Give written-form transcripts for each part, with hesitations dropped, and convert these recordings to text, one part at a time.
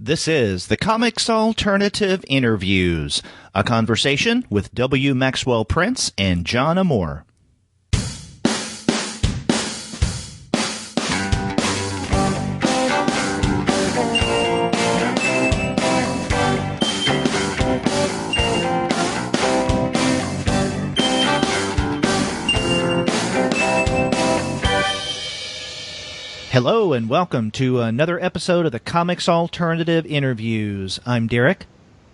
This is the Comics Alternative Interviews, a conversation with W. Maxwell Prince and John Amor. Hello and welcome to another episode of the Comics Alternative Interviews. I'm Derek.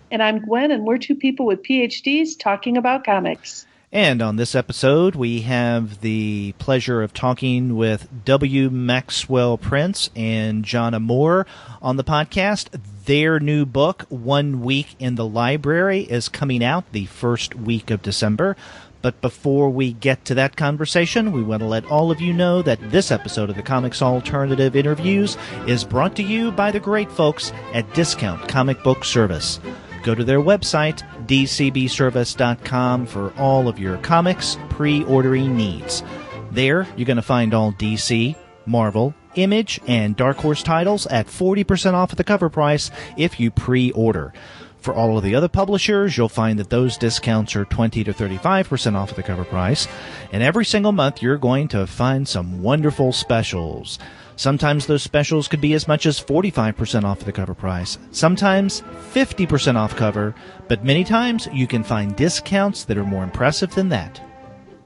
And I'm Gwen, and we're two people with PhDs talking about comics. And on this episode, we have the pleasure of talking with W. Maxwell Prince and John Amor on the podcast. Their new book, 1 Week in the Library, is coming out the first week of December. But before we get to that conversation, we want to let all of you know that this episode of the Comics Alternative Interviews is brought to you by the great folks at Discount Comic Book Service. Go to their website, dcbservice.com, for all of your comics pre-ordering needs. There, you're going to find all DC, Marvel, Image, and Dark Horse titles at 40% off of the cover price if you pre-order. For all of the other publishers, you'll find that those discounts are 20 to 35% off of the cover price. And every single month, you're going to find some wonderful specials. Sometimes those specials could be as much as 45% off of the cover price. Sometimes 50% off cover. But many times, you can find discounts that are more impressive than that.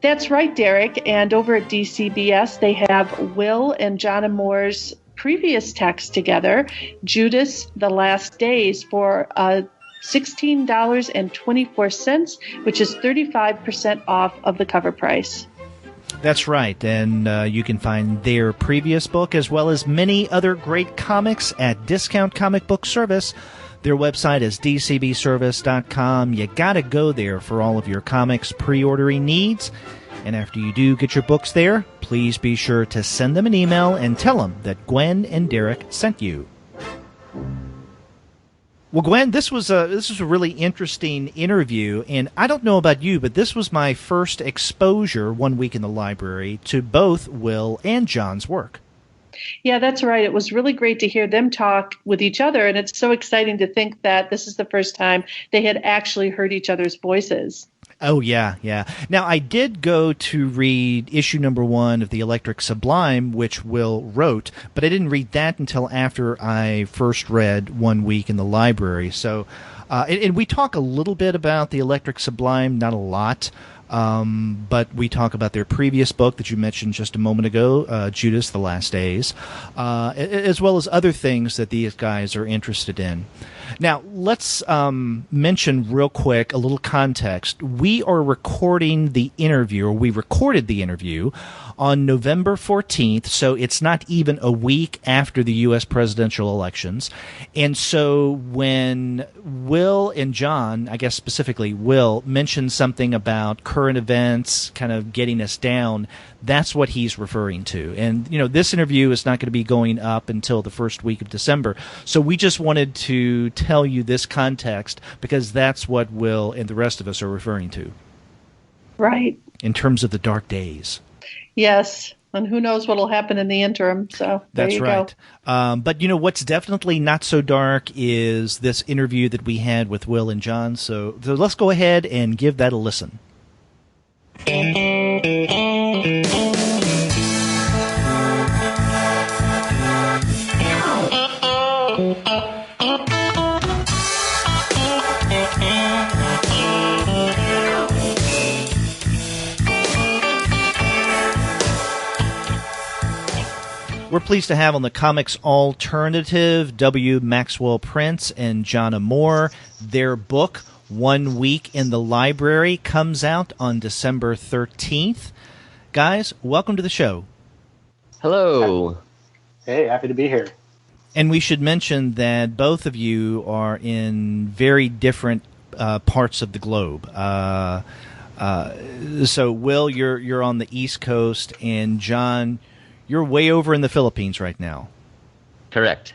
That's right, Derek. And over at DCBS, they have Will and John Amor's previous text together, Judas, the Last Days, for $16.24, which is 35% off of the cover price. That's right, and you can find their previous book as well as many other great comics at Discount Comic Book Service. Their website is dcbservice.com. You gotta go there for all of your comics pre-ordering needs. And after you do get your books there, please be sure to send them an email and tell them that Gwen and Derek sent you. Well, Gwen, this was a really interesting interview, and I don't know about you, but this was my first exposure 1 week in the library to both Will and John's work. Yeah, that's right. It was really great to hear them talk with each other, and it's so exciting to think that this is the first time they had actually heard each other's voices. Oh, yeah. Now, I did go to read issue number 1 of the Electric Sublime, which Will wrote, but I didn't read that until after I first read 1 Week in the Library. So, and we talk a little bit about the Electric Sublime, not a lot, but we talk about their previous book that you mentioned just a moment ago, Judas, the Last Days, as well as other things that these guys are interested in. Now, let's mention real quick a little context. We are recording the interview, or we recorded the interview on November 14th, so it's not even a week after the U.S. presidential elections. And so when Will and John, I guess specifically Will, mentioned something about current events kind of getting us down, that's what he's referring to. And, you know, this interview is not going to be going up until the first week of December. So we just wanted to tell you this context because that's what Will and the rest of us are referring to. Right. In terms of the dark days. Yes. And who knows what will happen in the interim. So there That's you right. go. But, you know, what's definitely not so dark is this interview that we had with Will and John. So let's go ahead and give that a listen. We're pleased to have on the Comics Alternative W. Maxwell Prince and John Amor. Their book, 1 Week in the Library, comes out on December 13th. Guys, welcome to the show. Hello. Hey, happy to be here. And we should mention that both of you are in very different parts of the globe. So, Will, you're on the East Coast, and John, you're way over in the Philippines right now. Correct.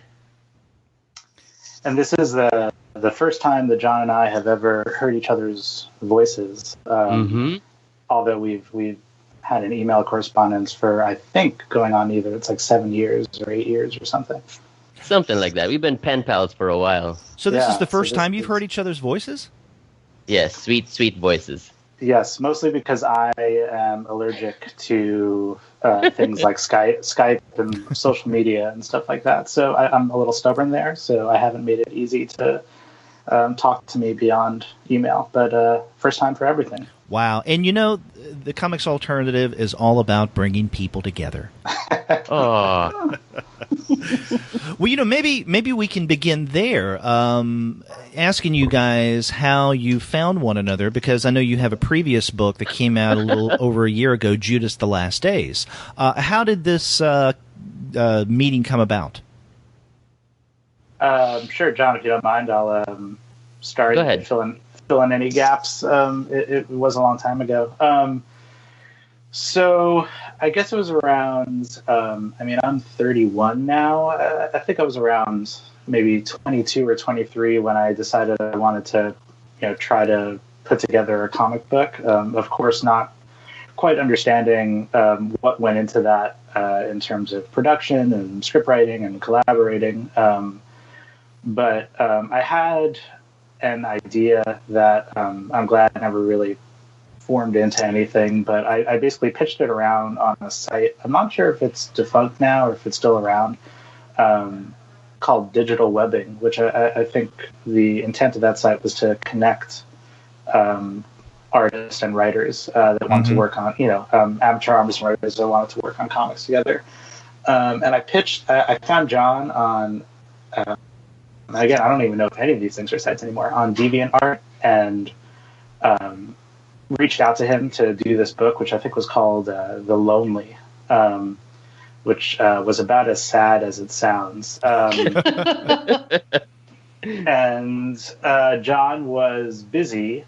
And this is the first time that John and I have ever heard each other's voices. Although we've had an email correspondence for, I think, going on either it's like 7 years or 8 years or something. Something like that. We've been pen pals for a while. So this Yeah, is the first so time you've heard each other's voices? Yes, sweet, sweet voices. Yes, mostly because I am allergic to things like Skype and social media and stuff like that. So I'm a little stubborn there. So I haven't made it easy to talk to me beyond email. But first time for everything. Wow. And the Comics Alternative is all about bringing people together. Oh, Well, maybe we can begin there, asking you guys how you found one another, because I know you have a previous book that came out a little over a year ago, Judas, the Last Days. How did this meeting come about? Sure, John, if you don't mind, I'll start. Go ahead. Fill in any gaps. It was a long time ago. So I guess it was around, I'm 31 now. I think I was around maybe 22 or 23 when I decided I wanted to, try to put together a comic book. Of course, not quite understanding what went into that in terms of production and script writing and collaborating. But I had an idea that I'm glad I never really formed into anything, but I basically pitched it around on a site. I'm not sure if it's defunct now or if it's still around, called Digital Webbing, which I think the intent of that site was to connect artists and writers that wanted to work on, amateur artists and writers that wanted to work on comics together. And I found John on, again, I don't even know if any of these things are sites anymore, on DeviantArt, and reached out to him to do this book, which I think was called The Lonely, which was about as sad as it sounds. And John was busy,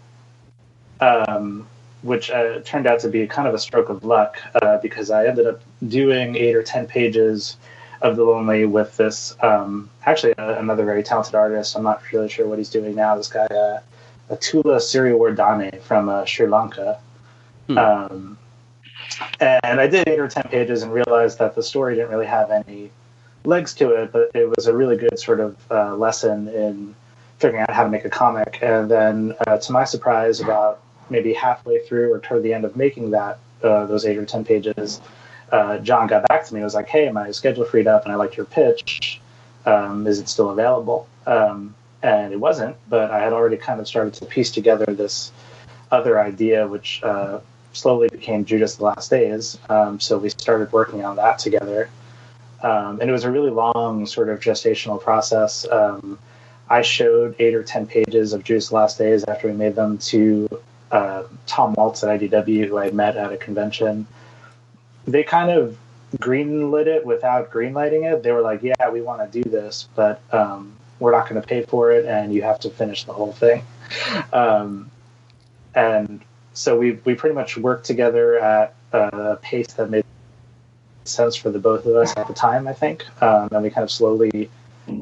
which turned out to be kind of a stroke of luck, because I ended up doing 8 or 10 pages of The Lonely with this, actually another very talented artist. I'm not really sure what he's doing now. This guy, Atula Siriwardane from Sri Lanka. And I did 8 or 10 pages and realized that the story didn't really have any legs to it, but it was a really good sort of lesson in figuring out how to make a comic. And then, to my surprise, about maybe halfway through or toward the end of making that, those 8 or 10 pages, John got back to me and was like, "Hey, my schedule freed up and I liked your pitch. Is it still available?" And it wasn't, but I had already kind of started to piece together this other idea, which slowly became Judas, the Last Days. So we started working on that together. And it was a really long sort of gestational process. I showed 8 or 10 pages of Judas, the Last Days after we made them to Tom Waltz at IDW, who I met at a convention. They kind of greenlit it without greenlighting it. They were like, "Yeah, we want to do this, but we're not going to pay for it, and you have to finish the whole thing." And so we pretty much worked together at a pace that made sense for the both of us at the time, I think. And we kind of slowly,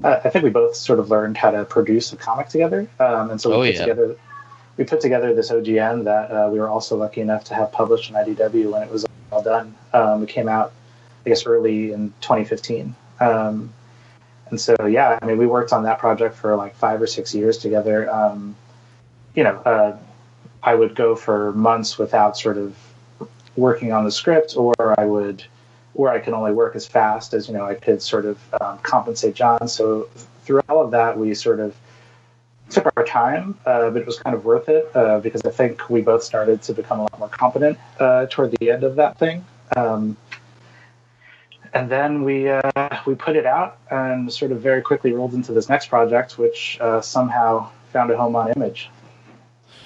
I think we both sort of learned how to produce a comic together. And so we put together this OGN that we were also lucky enough to have published in IDW when it was all done. It came out, I guess, early in 2015. And so, yeah, I mean, we worked on that project for like 5 or 6 years together. I would go for months without sort of working on the script, or I could only work as fast as, I could sort of compensate John. So through all of that, we sort of took our time, but it was kind of worth it because I think we both started to become a lot more competent toward the end of that thing. And then we put it out and sort of very quickly rolled into this next project, which somehow found a home on Image.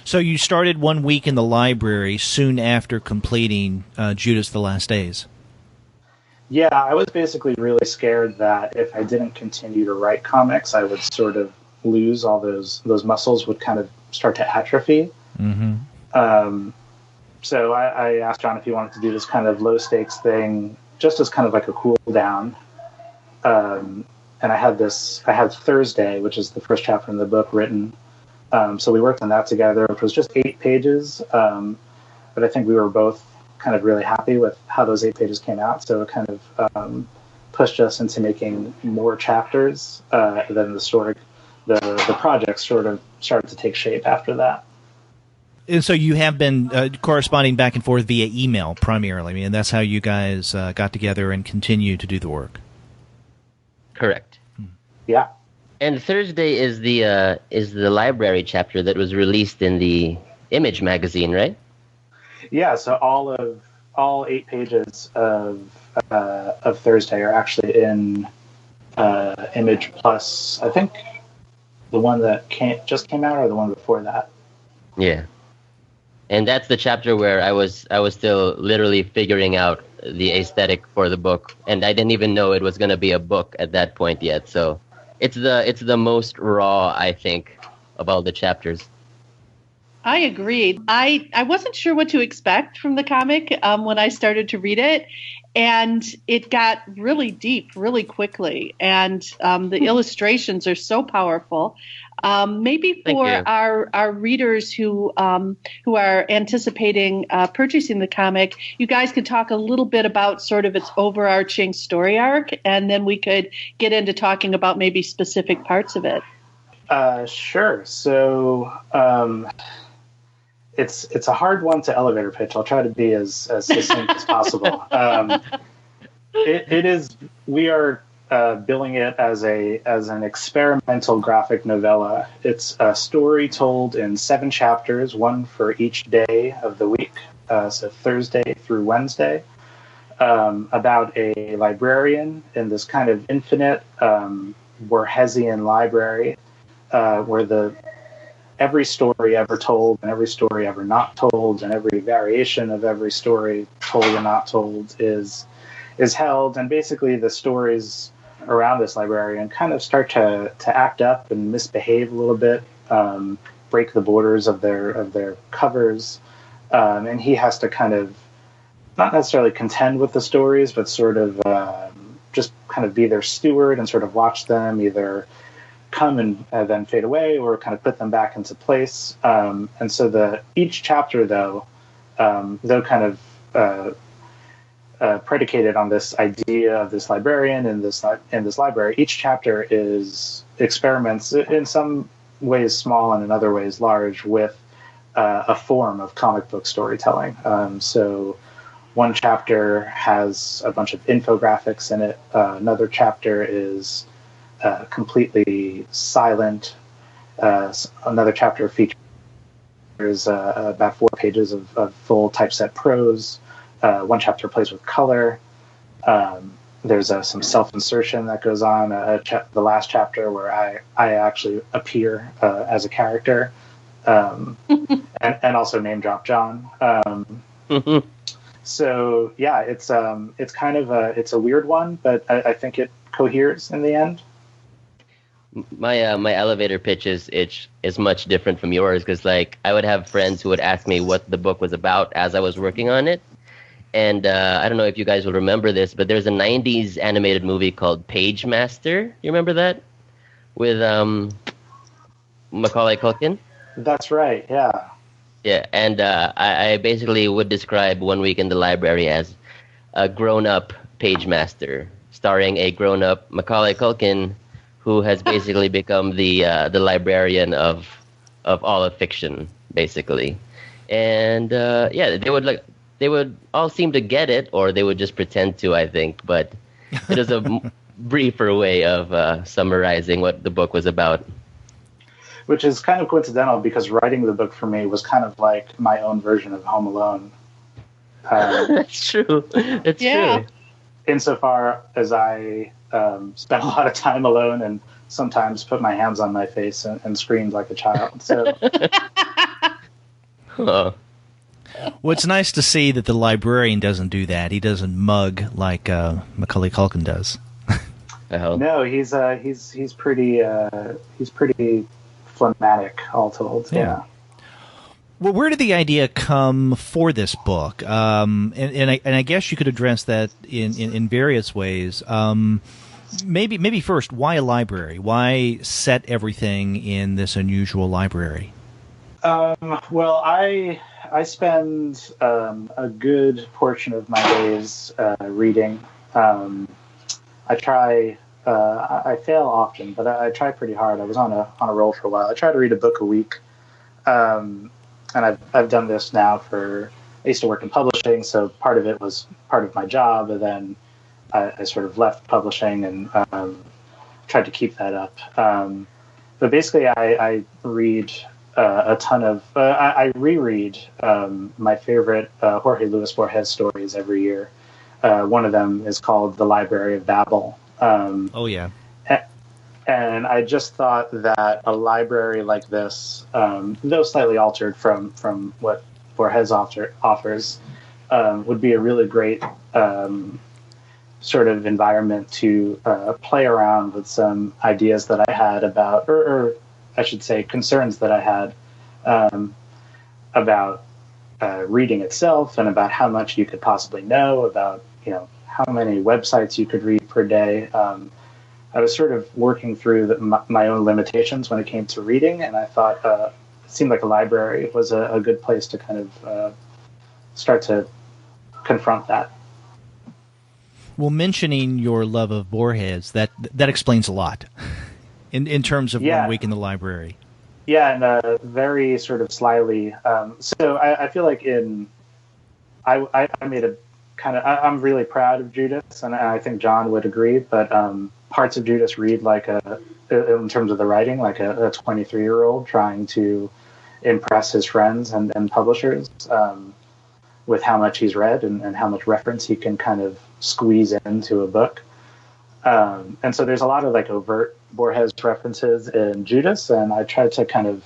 So you started 1 week in the library soon after completing Judas, the Last Days. Yeah, I was basically really scared that if I didn't continue to write comics, I would sort of lose all those muscles would kind of start to atrophy. Mm-hmm. So I asked John if he wanted to do this kind of low stakes thing, just as kind of like a cool down. And I had Thursday, which is the first chapter in the book, written. So we worked on that together, which was just 8 pages. But I think we were both kind of really happy with how those 8 pages came out. So it kind of pushed us into making more chapters. Then the project sort of started to take shape after that. And so you have been corresponding back and forth via email primarily. I mean, that's how you guys got together and continue to do the work. Correct. Yeah. And Thursday is the library chapter that was released in the Image magazine, right? Yeah. So all 8 pages of Thursday are actually in Image Plus. I think the one that just came out, or the one before that. Yeah. And that's the chapter where I was still literally figuring out the aesthetic for the book, and I didn't even know it was going to be a book at that point yet. So it's the most raw, I think, of all the chapters. I agree. I wasn't sure what to expect from the comic when I started to read it, and it got really deep really quickly, and the illustrations are so powerful. Maybe for our readers who are anticipating purchasing the comic, you guys could talk a little bit about sort of its overarching story arc, and then we could get into talking about maybe specific parts of it. Sure. So it's a hard one to elevator pitch. I'll try to be as succinct as possible. It is. We are billing it as an experimental graphic novella. It's a story told in 7 chapters, one for each day of the week, so Thursday through Wednesday, about a librarian in this kind of infinite Borgesian library, where every story ever told and every story ever not told and every variation of every story told and not told is held, and basically the stories around this librarian kind of start to act up and misbehave a little bit, break the borders of their covers, and he has to kind of not necessarily contend with the stories, but sort of just kind of be their steward and sort of watch them either come and then fade away or kind of put them back into place. And so each chapter, though kind of predicated on this idea of this librarian in this library, each chapter is experiments in some ways small and in other ways large with a form of comic book storytelling. So one chapter has a bunch of infographics in it. Another chapter is completely silent. Another chapter features about 4 pages of full typeset prose. One chapter plays with color. There's some self-insertion that goes on. The last chapter where I actually appear as a character, and also name drop John. So yeah, it's kind of it's a weird one, but I think it coheres in the end. My elevator pitch is much different from yours, because like I would have friends who would ask me what the book was about as I was working on it. And I don't know if you guys will remember this, but there's a 90s animated movie called Page Master. You remember that? With Macaulay Culkin? That's right, yeah. Yeah, and I basically would describe One Week in the Library as a grown-up Page Master, starring a grown-up Macaulay Culkin who has basically become the librarian of all of fiction, basically. And yeah, they would all seem to get it, or they would just pretend to, I think. But it is a briefer way of summarizing what the book was about. Which is kind of coincidental, because writing the book for me was kind of like my own version of Home Alone. That's true. It's true. Insofar as I spent a lot of time alone and sometimes put my hands on my face and screamed like a child. So. Oh. Well, it's nice to see that the librarian doesn't do that. He doesn't mug like Macaulay Culkin does. No, he's pretty phlegmatic, all told. Yeah. Well, where did the idea come for this book? And I guess you could address that in various ways. Maybe first, why a library? Why set everything in this unusual library? Well, I spend a good portion of my days reading. I try. I fail often, but I try pretty hard. I was on a roll for a while. I try to read a book a week, and I've done this now for. I used to work in publishing, so part of it was part of my job, and then I sort of left publishing and tried to keep that up. But basically, I read a ton of. I reread my favorite Jorge Luis Borges stories every year. One of them is called The Library of Babel. Oh, yeah. And I just thought that a library like this, though slightly altered from what Borges offers, would be a really great sort of environment to play around with some ideas that I had about, or I should say, concerns that I had about reading itself and about how much you could possibly know about, how many websites you could read per day. I was sort of working through my own limitations when it came to reading, and I thought it seemed like a library was a good place to kind of start to confront that. Well, mentioning your love of Borges, that explains a lot in terms of 1 week in the library. Yeah, and very sort of slyly. So I feel like I made a kind of, I'm really proud of Judas, and I think John would agree, but parts of Judas read like in terms of the writing, like a 23-year-old trying to impress his friends and publishers with how much he's read and how much reference he can kind of squeeze into a book. And so there's a lot of like overt Borges references in Judas, and I tried to kind of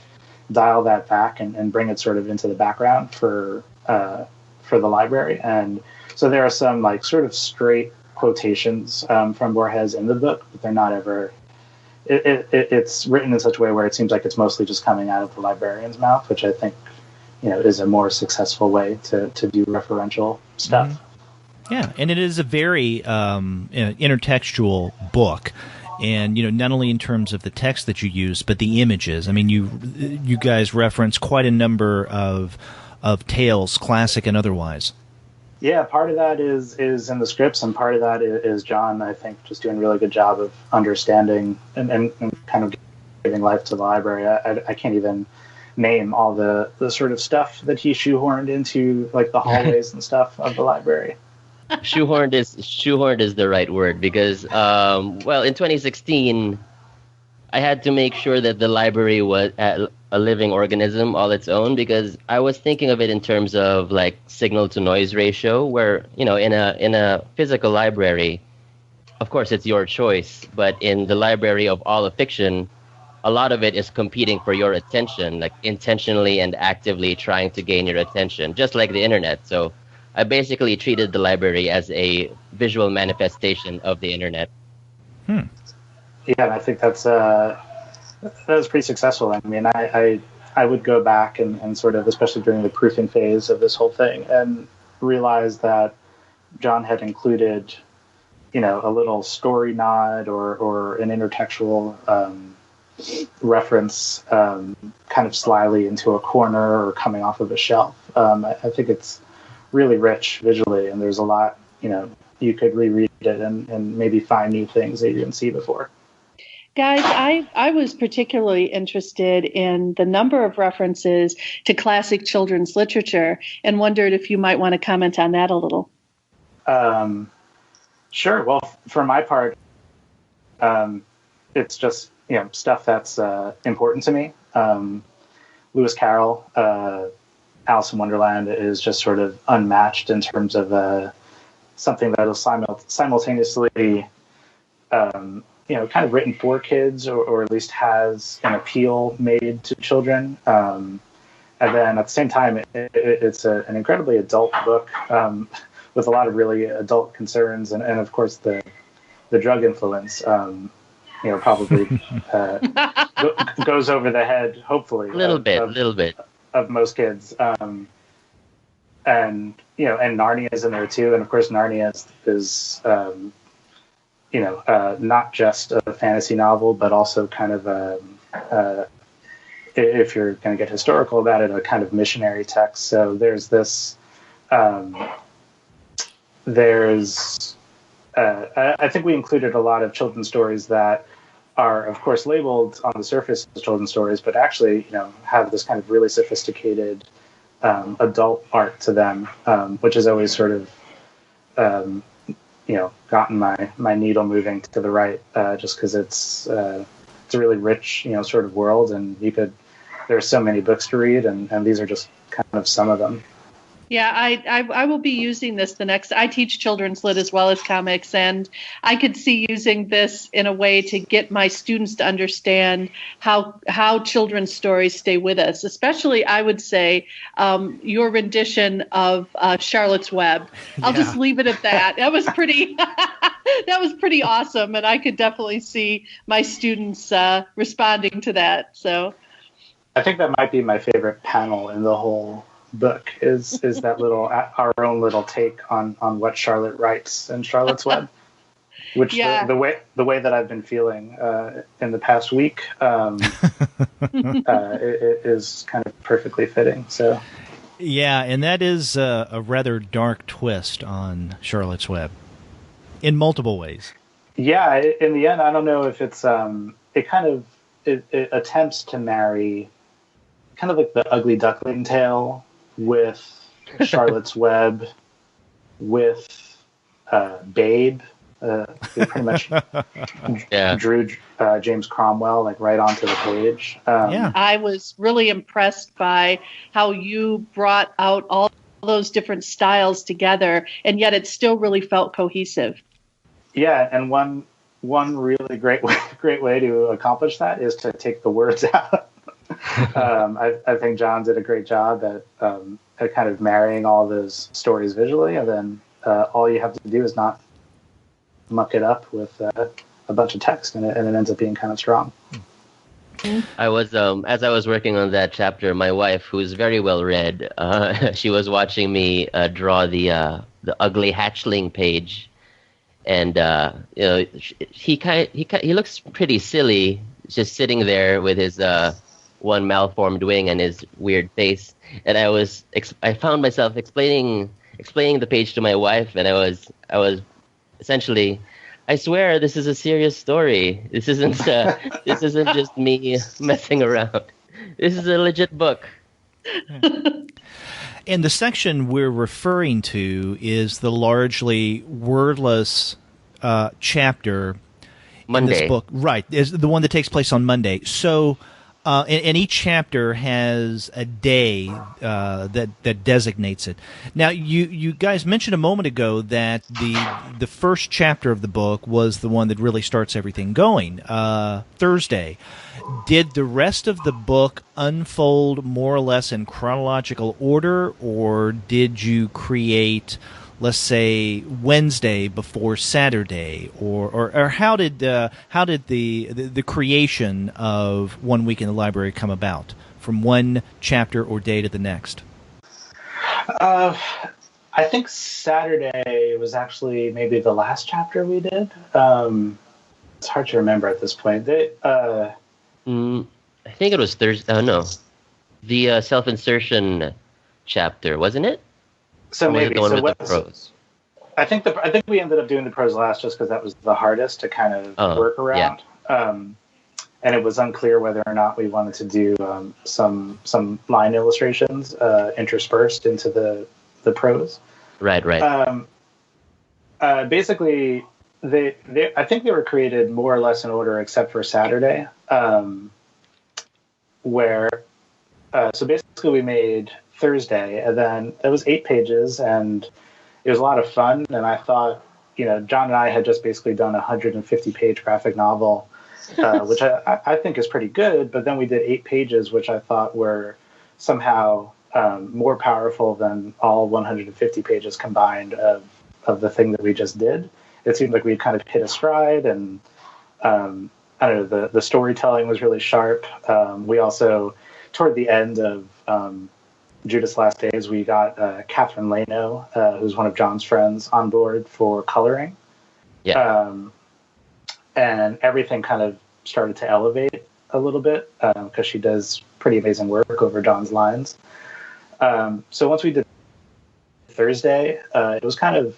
dial that back and bring it sort of into the background for the library. And so there are some like sort of straight quotations from Borges in the book, but they're not ever. It's written in such a way where it seems like it's mostly just coming out of the librarian's mouth, which I think is a more successful way to do referential stuff. Mm-hmm. Yeah, and it is a very intertextual book. And, not only in terms of the text that you use, but the images. I mean, you guys reference quite a number of tales, classic and otherwise. Yeah, part of that is in the scripts, and part of that is John, I think, just doing a really good job of understanding and kind of giving life to the library. I can't even name all the sort of stuff that he shoehorned into, like, the hallways and stuff of the library. Shoehorned is the right word, because in 2016 I had to make sure that the library was a living organism all its own, because I was thinking of it in terms of like signal to noise ratio, where in a physical library, of course it's your choice, but in the library of all of fiction, a lot of it is competing for your attention, like intentionally and actively trying to gain your attention, just like the internet. So I basically treated the library as a visual manifestation of the internet. Yeah, and I think that was pretty successful. I mean, I would go back and sort of, especially during the proofing phase of this whole thing, and realize that John had included, a little story nod or an intertextual reference kind of slyly into a corner or coming off of a shelf. I think it's really rich visually, and there's a lot, you could reread it and maybe find new things that you didn't see before. Guys, I was particularly interested in the number of references to classic children's literature and wondered if you might want to comment on that a little. Sure. Well, for my part, it's just, stuff that's important to me. Lewis Carroll, Alice in Wonderland is just sort of unmatched in terms of something that is simultaneously, kind of written for kids, or at least has an appeal made to children. And then at the same time, it's an incredibly adult book with a lot of really adult concerns. And of course, the drug influence, probably goes over the head, hopefully. A little bit. Of most kids. And Narnia is in there too. And of course, Narnia is not just a fantasy novel, but also kind of if you're going to get historical about it, a kind of missionary text. So there's this, there's I think we included a lot of children's stories that are, of course, labeled on the surface as children's stories, but actually, have this kind of really sophisticated adult art to them, which has always sort of, gotten my needle moving to the right, just because it's a really rich, sort of world, and there's so many books to read, and these are just kind of some of them. Yeah, I will be using this I teach children's lit as well as comics, and I could see using this in a way to get my students to understand how children's stories stay with us, especially, I would say, your rendition of Charlotte's Web. I'll just leave it at that. That was pretty that was pretty awesome, and I could definitely see my students responding to that. So I think that might be my favorite panel in the whole book is that our own little take on what Charlotte writes in Charlotte's Web, which the way that I've been feeling in the past week, it is kind of perfectly fitting. So yeah, and that is a rather dark twist on Charlotte's Web in multiple ways. Yeah, in the end, I don't know if it's it attempts to marry kind of like the Ugly Duckling tale with Charlotte's Web, with Babe. They pretty much drew James Cromwell like right onto the page. I was really impressed by how you brought out all those different styles together, and yet it still really felt cohesive. Yeah, and one really great way to accomplish that is to take the words out. I think John did a great job at kind of marrying all those stories visually, and then all you have to do is not muck it up with a bunch of text, and it ends up being kind of strong. I was as I was working on that chapter, my wife, who's very well read, she was watching me draw the ugly hatchling page, and he looks pretty silly, just sitting there with his one malformed wing and his weird face, and I found myself explaining the page to my wife, and I was essentially, I swear this is a serious story. This isn't just me messing around. This is a legit book. And the section we're referring to is the largely wordless chapter Monday. in this book. Right, is the one that takes place on Monday. So, and each chapter has a day that designates it. Now, you guys mentioned a moment ago that the first chapter of the book was the one that really starts everything going, Thursday. Did the rest of the book unfold more or less in chronological order, or did you create, let's say, Wednesday before Saturday, or how did the creation of 1 Week in the Library come about, from one chapter or day to the next? I think Saturday was actually maybe the last chapter we did. It's hard to remember at this point. I think it was Thursday. No, the self-insertion chapter, wasn't it? So maybe the one with the prose. I think we ended up doing the prose last, just because that was the hardest to kind of work around. Yeah. And it was unclear whether or not we wanted to do some line illustrations interspersed into the prose. Right. Basically, I think they were created more or less in order, except for Saturday, where so basically we made Thursday, and then it was 8 pages, and it was a lot of fun. And I thought, John and I had just basically done a 150-page graphic novel, which I think is pretty good. But then we did 8 pages, which I thought were somehow more powerful than all 150 pages combined of the thing that we just did. It seemed like we kind of hit a stride, and I don't know, the storytelling was really sharp. We also, toward the end of Judas' Last Days, we got Catherine Leno, who's one of John's friends, on board for coloring. Yeah. And everything kind of started to elevate a little bit, because she does pretty amazing work over John's lines. So once we did Thursday, it was kind of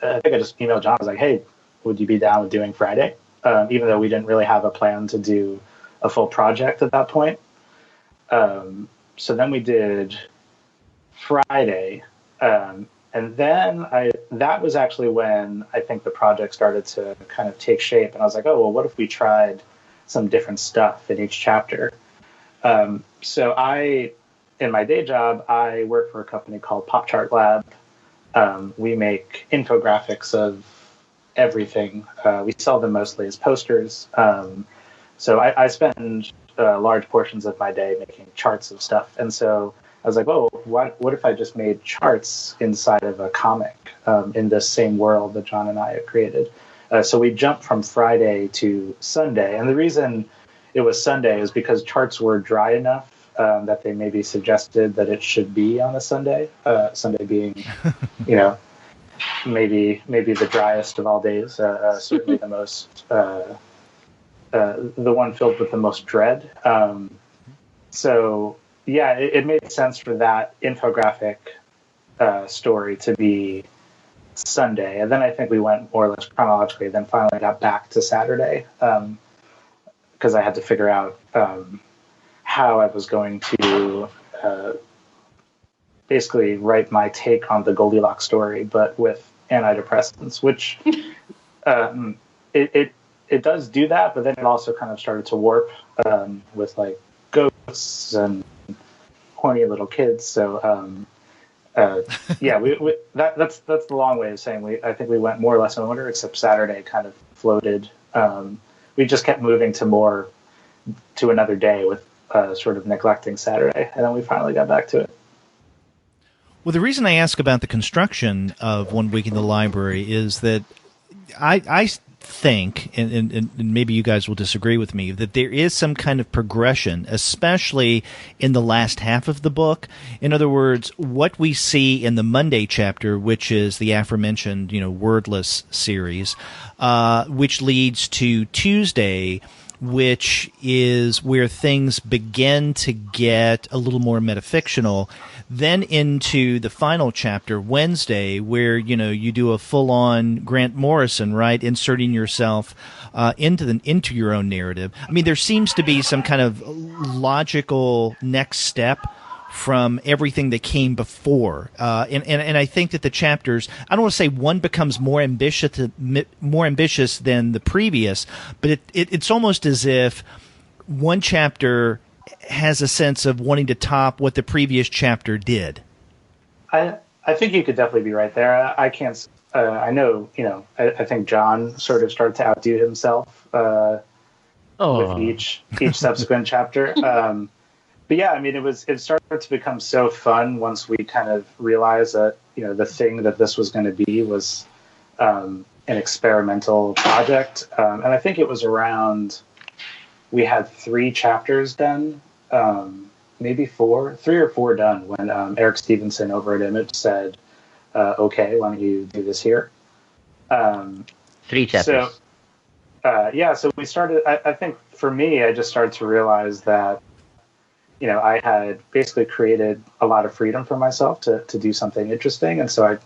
I think I just emailed John. I was like, hey, would you be down with doing Friday? Even though we didn't really have a plan to do a full project at that point. So then we did Friday. And then that was actually when I think the project started to kind of take shape. And I was like, oh, well, what if we tried some different stuff in each chapter? So in my day job, I work for a company called Pop Chart Lab. We make infographics of everything. We sell them mostly as posters. So I spend large portions of my day making charts of stuff. And so I was like, oh, what if I just made charts inside of a comic in this same world that John and I have created? So we jumped from Friday to Sunday. And the reason it was Sunday is because charts were dry enough that they maybe suggested that it should be on a Sunday. Sunday being, maybe the driest of all days, certainly the most, the one filled with the most dread. So yeah, it made sense for that infographic story to be Sunday. And then I think we went more or less chronologically, then finally got back to Saturday because I had to figure out how I was going to basically write my take on the Goldilocks story, but with antidepressants, which it does do that, but then it also kind of started to warp with like ghosts and horny little kids. So yeah, that's the long way of saying I think we went more or less in order, except Saturday kind of floated. We just kept moving to another day with sort of neglecting Saturday, and then we finally got back to it. Well, the reason I ask about the construction of 1 Week in the Library is that I think, and maybe you guys will disagree with me, that there is some kind of progression, especially in the last half of the book. In other words, what we see in the Monday chapter, which is the aforementioned, wordless series, which leads to Tuesday, which is where things begin to get a little more metafictional, then into the final chapter, Wednesday, where, you do a full-on Grant Morrison, right, inserting yourself into your own narrative. I mean, there seems to be some kind of logical next step from everything that came before. And I think that the chapters, I don't want to say one becomes more ambitious than the previous, but it's almost as if one chapter has a sense of wanting to top what the previous chapter did. I think you could definitely be right there. I can't. I know. I think John sort of started to outdo himself with each subsequent chapter. But yeah, I mean, it started to become so fun once we kind of realized that the thing that this was going to be was an experimental project, and I think it was around we had 3 chapters done. Maybe 3 or 4 done when Eric Stevenson over at Image said, okay, why don't you do this here? 3 chapters. So, so we started, I think for me, I just started to realize that, I had basically created a lot of freedom for myself to do something interesting. And so I,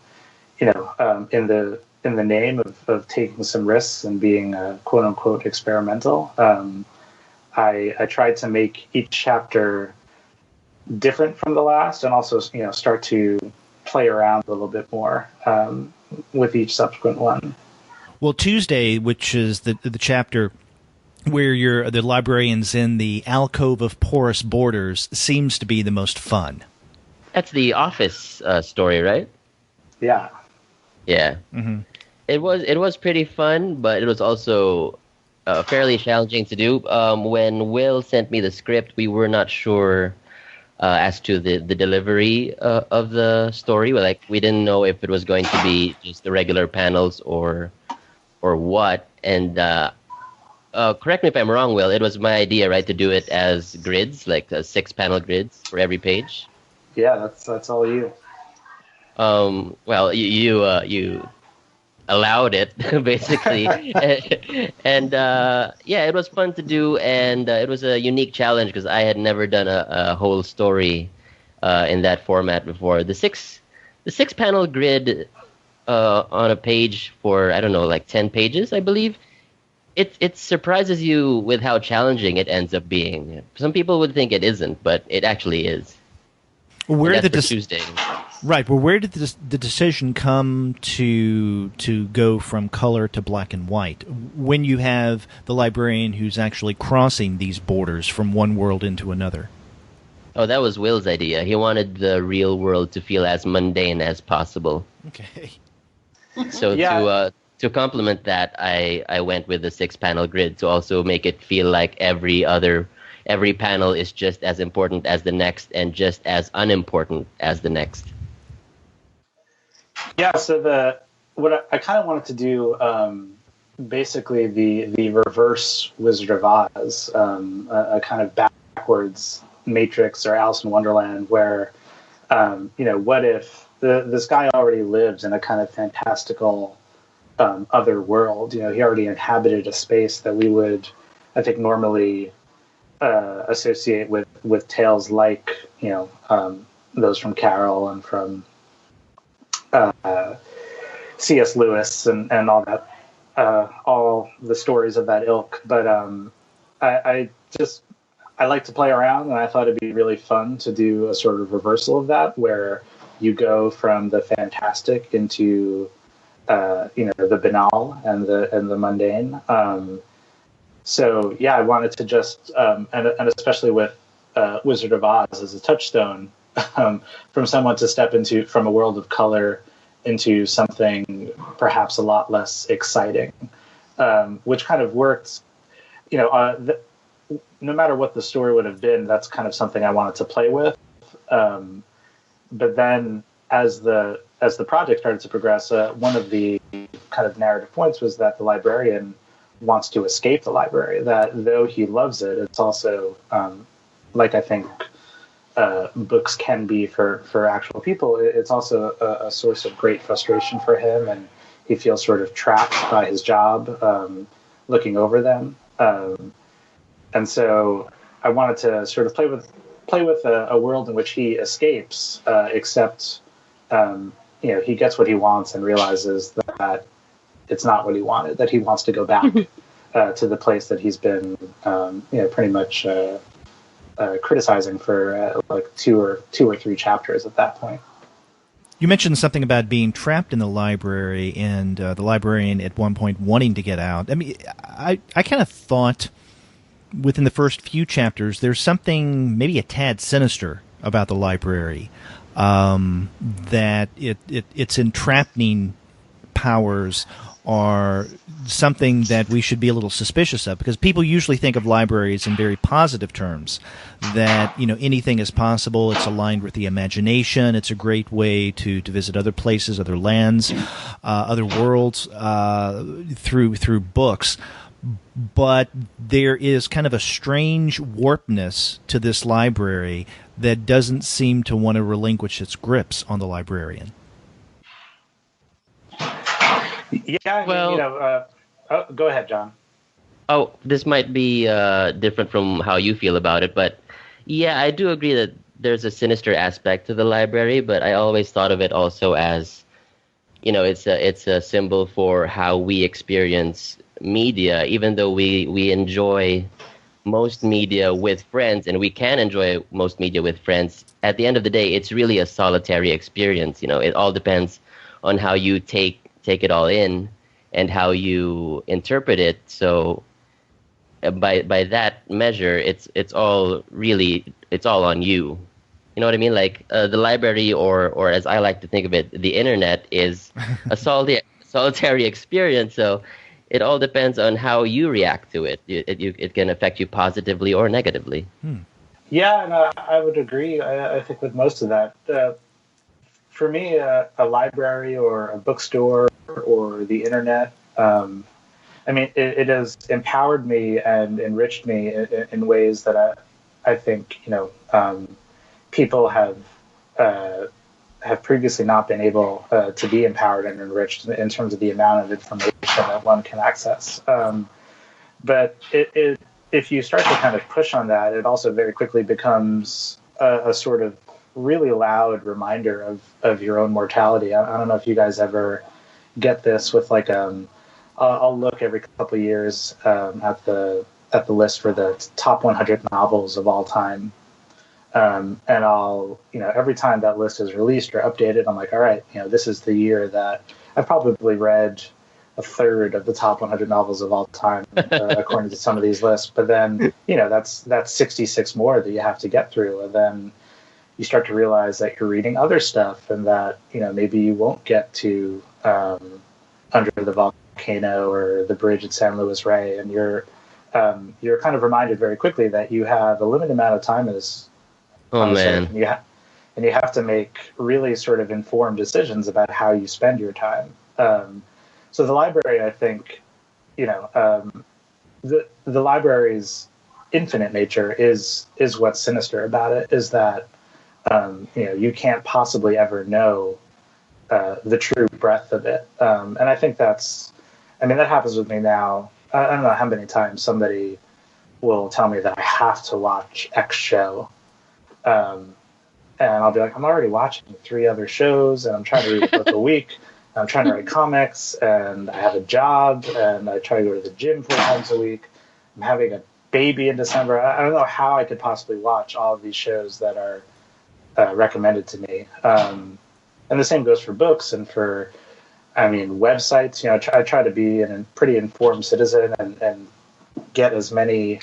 in the name of taking some risks and being quote unquote experimental, I tried to make each chapter different from the last, and also start to play around a little bit more with each subsequent one. Well, Tuesday, which is the chapter where the librarian's in the alcove of porous borders, seems to be the most fun. That's the Office story, right? Yeah. Yeah. Mm-hmm. It was pretty fun, but it was also fairly challenging to do. When Will sent me the script, we were not sure as to the delivery of the story. We didn't know if it was going to be just the regular panels or what. And correct me if I'm wrong, Will. It was my idea, right, to do it as grids, like 6-panel grids for every page. Yeah, that's all you. Well, you allowed it basically, and yeah, it was fun to do, and it was a unique challenge because I had never done a whole story in that format before. The six panel grid on a page for, I don't know, like 10 pages, I believe, it surprises you with how challenging it ends up being. Some people would think it isn't, but it actually is. Where and the that's for Tuesday. Right. Well, where did the decision come to go from color to black and white when you have the librarian who's actually crossing these borders from one world into another? Oh, that was Will's idea. He wanted the real world to feel as mundane as possible. Okay. So to complement that, I went with the 6-panel grid to also make it feel like every panel is just as important as the next and just as unimportant as the next. Yeah, so what I kind of wanted to do, basically the reverse Wizard of Oz, a kind of backwards Matrix or Alice in Wonderland, where what if this guy already lives in a kind of fantastical other world? He already inhabited a space that we would, I think, normally associate with tales like those from Carol and from C.S. Lewis and all that, all the stories of that ilk. But I like to play around, and I thought it'd be really fun to do a sort of reversal of that, where you go from the fantastic into the banal and the mundane. So yeah, I wanted to just and especially with Wizard of Oz as a touchstone, from someone to step into from a world of color into something perhaps a lot less exciting, which kind of worked. No matter what the story would have been, that's kind of something I wanted to play with. But then as the project started to progress, one of the kind of narrative points was that the librarian wants to escape the library, that though he loves it, it's also, like I think books can be for actual people, it's also a source of great frustration for him, and he feels sort of trapped by his job, looking over them. And so I wanted to sort of play with a world in which he escapes, except he gets what he wants and realizes that it's not what he wanted, that he wants to go back to the place that he's been pretty much criticizing for like two or three chapters at that point. You mentioned something about being trapped in the library and the librarian at one point wanting to get out. I mean, I kind of thought within the first few chapters there's something maybe a tad sinister about the library, that its entrapping powers are something that we should be a little suspicious of, because people usually think of libraries in very positive terms, that anything is possible, it's aligned with the imagination, it's a great way to visit other places, other lands, other worlds through books. But there is kind of a strange warpness to this library that doesn't seem to want to relinquish its grips on the librarian. Yeah, well, go ahead, John. Oh, this might be different from how you feel about it, but yeah, I do agree that there's a sinister aspect to the library, but I always thought of it also as, it's a symbol for how we experience media. Even though we enjoy most media with friends, and we can enjoy most media with friends, at the end of the day, it's really a solitary experience. It all depends on how you take it all in and how you interpret it. So by that measure, it's all on you. You know what I mean? Like the library, or as I like to think of it, the internet is a solitary experience. So it all depends on how you react to it. It can affect you positively or negatively. Yeah, and I would agree. I think with most of that. For me, a library or a bookstore or the internet, it has empowered me and enriched me in ways that I think people have previously not been able to be empowered and enriched in terms of the amount of information that one can access. But if you start to kind of push on that, it also very quickly becomes a sort of really loud reminder of your own mortality. I don't know if you guys ever get this with like I'll look every couple of years at the list for the top 100 novels of all time. And I'll, every time that list is released or updated, I'm like, all right, this is the year that I've probably read a third of the top 100 novels of all time, according to some of these lists. But then, that's 66 more that you have to get through. And then you start to realize that you're reading other stuff and that, maybe you won't get to Under the Volcano or The Bridge at San Luis Rey. And you're kind of reminded very quickly that you have a limited amount of time as man. And you have to make really sort of informed decisions about how you spend your time. So the library, I think, the library's infinite nature is what's sinister about it, is that, you can't possibly ever know the true breadth of it. And I think that happens with me now. I don't know how many times somebody will tell me that I have to watch X show. And I'll be like, I'm already watching 3 other shows, and I'm trying to read a book a week. I'm trying to write comics, and I have a job, and I try to go to the gym 4 times a week. I'm having a baby in December. I don't know how I could possibly watch all of these shows that are recommended to me. And the same goes for books and for, websites. I try to be a pretty informed citizen and get as many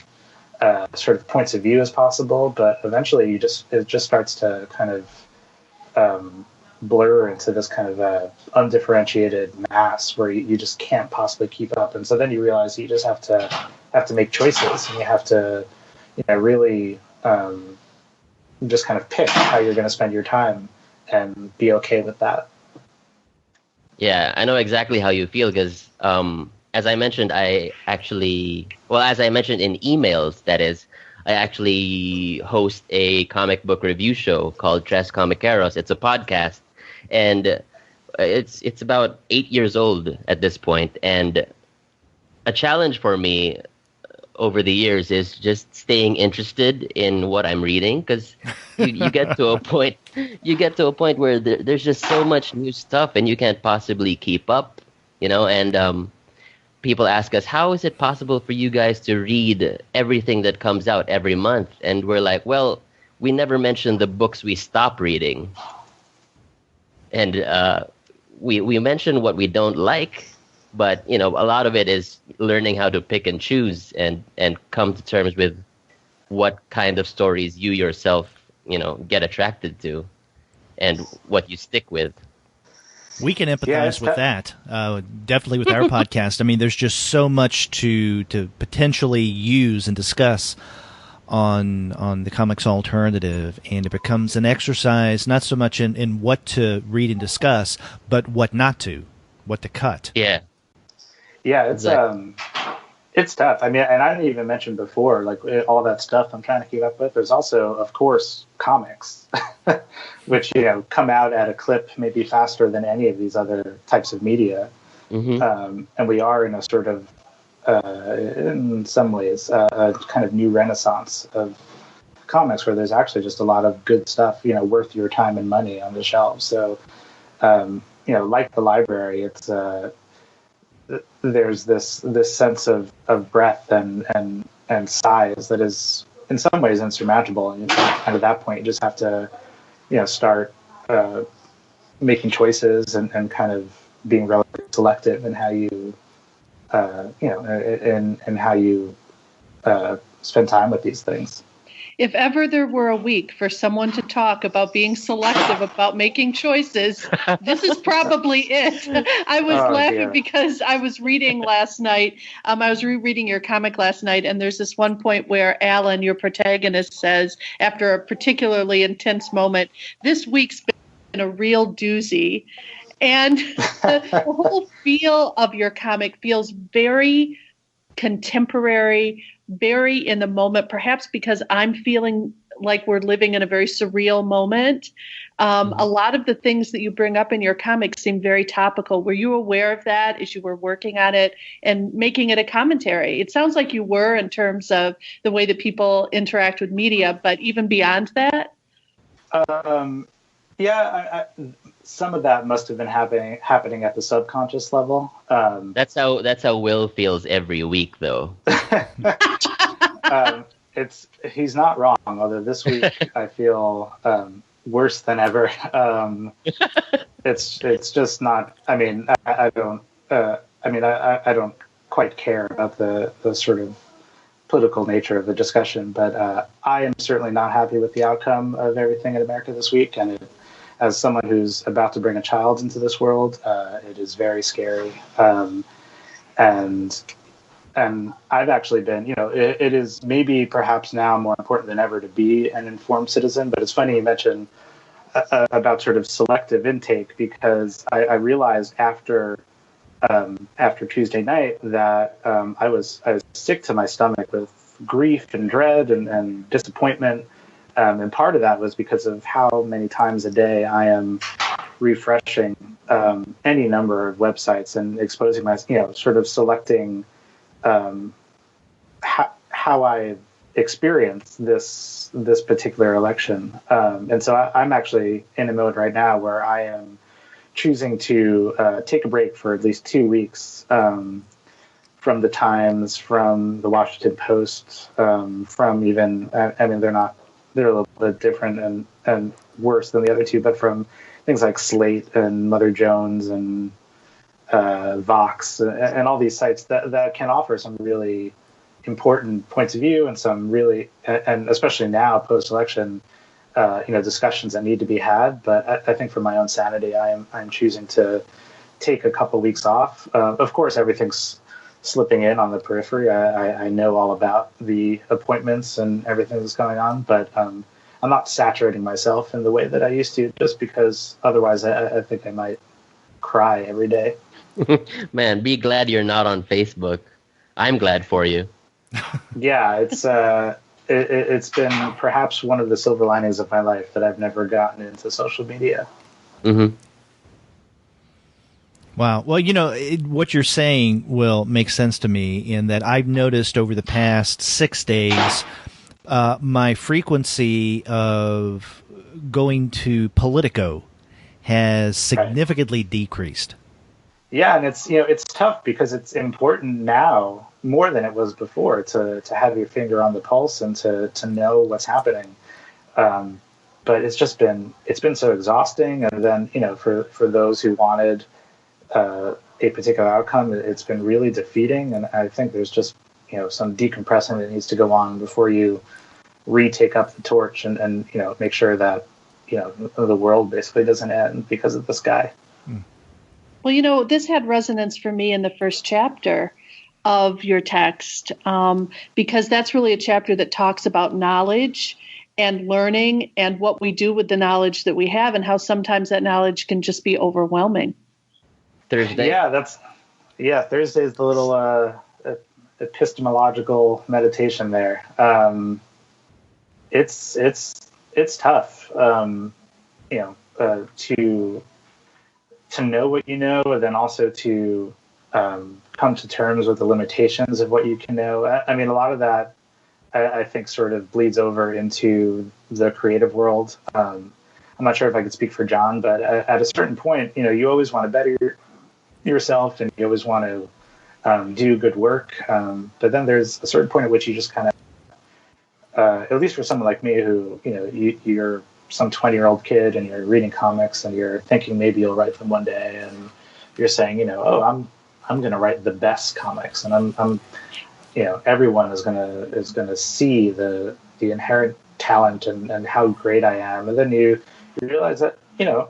sort of points of view as possible, but eventually it just starts to kind of blur into this kind of undifferentiated mass where you just can't possibly keep up. And so then you realize you just have to make choices, and you have to really just kind of pick how you're going to spend your time and be okay with that. Yeah, I know exactly how you feel because as I mentioned, as I mentioned in emails, that is, I actually host a comic book review show called Tres Comiqueros. It's a podcast, and it's about 8 years old at this point. And a challenge for me over the years is just staying interested in what I'm reading, because you get to a point where there's just so much new stuff, and you can't possibly keep up, and people ask us, how is it possible for you guys to read everything that comes out every month? And we're like, well, we never mention the books we stop reading. And we mention what we don't like, but, a lot of it is learning how to pick and choose and come to terms with what kind of stories you yourself, get attracted to and what you stick with. We can empathize with that. Definitely with our podcast. There's just so much to potentially use and discuss on the comics alternative, and it becomes an exercise not so much in what to read and discuss, but what not to, what to cut. Yeah. Yeah, it's it's tough. And I didn't even mention before, like all that stuff I'm trying to keep up with. There's also, of course, comics, which come out at a clip maybe faster than any of these other types of media. Mm-hmm. And we are in a sort of, in some ways, a kind of new renaissance of comics where there's actually just a lot of good stuff, worth your time and money on the shelves. So, like the library, it's there's this sense of breadth and size that is in some ways insurmountable. And kind of that point, you just have to, start making choices and kind of being relatively selective in how you, and how you spend time with these things. If ever there were a week for someone to talk about being selective about making choices, this is probably it. I was laughing because I was reading last night. I was rereading your comic last night, and there's this one point where Alan, your protagonist, says, after a particularly intense moment, "This week's been a real doozy." And the whole feel of your comic feels very contemporary, very in the moment, perhaps because I'm feeling like we're living in a very surreal moment. A lot of the things that you bring up in your comics seem very topical. Were you aware of that as you were working on it and making it a commentary? It sounds like you were, in terms of the way that people interact with media, but even beyond that? some of that must have been happening at the subconscious level. That's how Will feels every week, though. He's not wrong. Although this week I feel worse than ever. It's just not. I mean, I don't. I don't quite care about the sort of political nature of the discussion, but I am certainly not happy with the outcome of everything in America this week. And as someone who's about to bring a child into this world, it is very scary. And I've actually been, it is maybe perhaps now more important than ever to be an informed citizen. But it's funny you mentioned about sort of selective intake, because I realized after Tuesday night that I was sick to my stomach with grief and dread and disappointment. And part of that was because of how many times a day I am refreshing any number of websites and exposing sort of selecting how I experienced this particular election. And so I'm actually in a mode right now where I am choosing to take a break for at least 2 weeks from the Times, from the Washington Post, from even, they're a little bit different and worse than the other two, but from things like Slate and Mother Jones and Vox and all these sites that can offer some really important points of view and some really, and especially now post-election, discussions that need to be had. But I think for my own sanity, I'm choosing to take a couple weeks off. Of course, everything's slipping in on the periphery. I know all about the appointments and everything that's going on, but I'm not saturating myself in the way that I used to, just because otherwise I think I might cry every day. Man, be glad you're not on Facebook. I'm glad for you. Yeah, it's been perhaps one of the silver linings of my life that I've never gotten into social media. Mm-hmm. Wow. Well, what you're saying, Will, makes sense to me in that I've noticed over the past 6 days my frequency of going to Politico has significantly decreased. Yeah, and it's tough because it's important now more than it was before to have your finger on the pulse and to know what's happening. But it's been so exhausting. And then, for those who wanted a particular outcome, it's been really defeating. And I think there's just, some decompressing that needs to go on before you retake up the torch and make sure that, the world basically doesn't end because of this guy. Well, this had resonance for me in the first chapter of your text, because that's really a chapter that talks about knowledge and learning and what we do with the knowledge that we have and how sometimes that knowledge can just be overwhelming. Thursday? Yeah, Thursday's the little epistemological meditation there. It's tough, to know what you know, and then also to come to terms with the limitations of what you can know. I mean, a lot of that, I think, sort of bleeds over into the creative world. I'm not sure if I could speak for John, but at a certain point, you always want to better yourself and you always want to do good work. But then there's a certain point at which you just kind of, at least for someone like me who, you're some 20-year-old kid and you're reading comics and you're thinking maybe you'll write them one day, and you're saying, I'm going to write the best comics, and I'm everyone is going to see the inherent talent and how great I am. And then you realize that,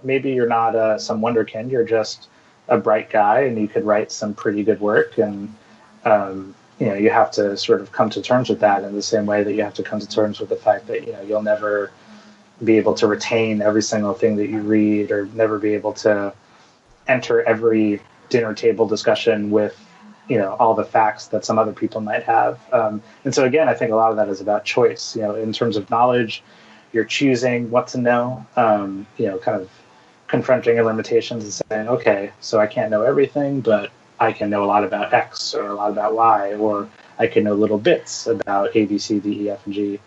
maybe you're not some wonderkind, you're just a bright guy and you could write some pretty good work. And, you have to sort of come to terms with that in the same way that you have to come to terms with the fact that, you'll never be able to retain every single thing that you read, or never be able to enter every dinner table discussion with, all the facts that some other people might have. And so again, I think a lot of that is about choice. In terms of knowledge, you're choosing what to know, kind of confronting your limitations and saying, okay, so I can't know everything, but I can know a lot about X or a lot about Y, or I can know little bits about A, B, C, D, E, F, and G.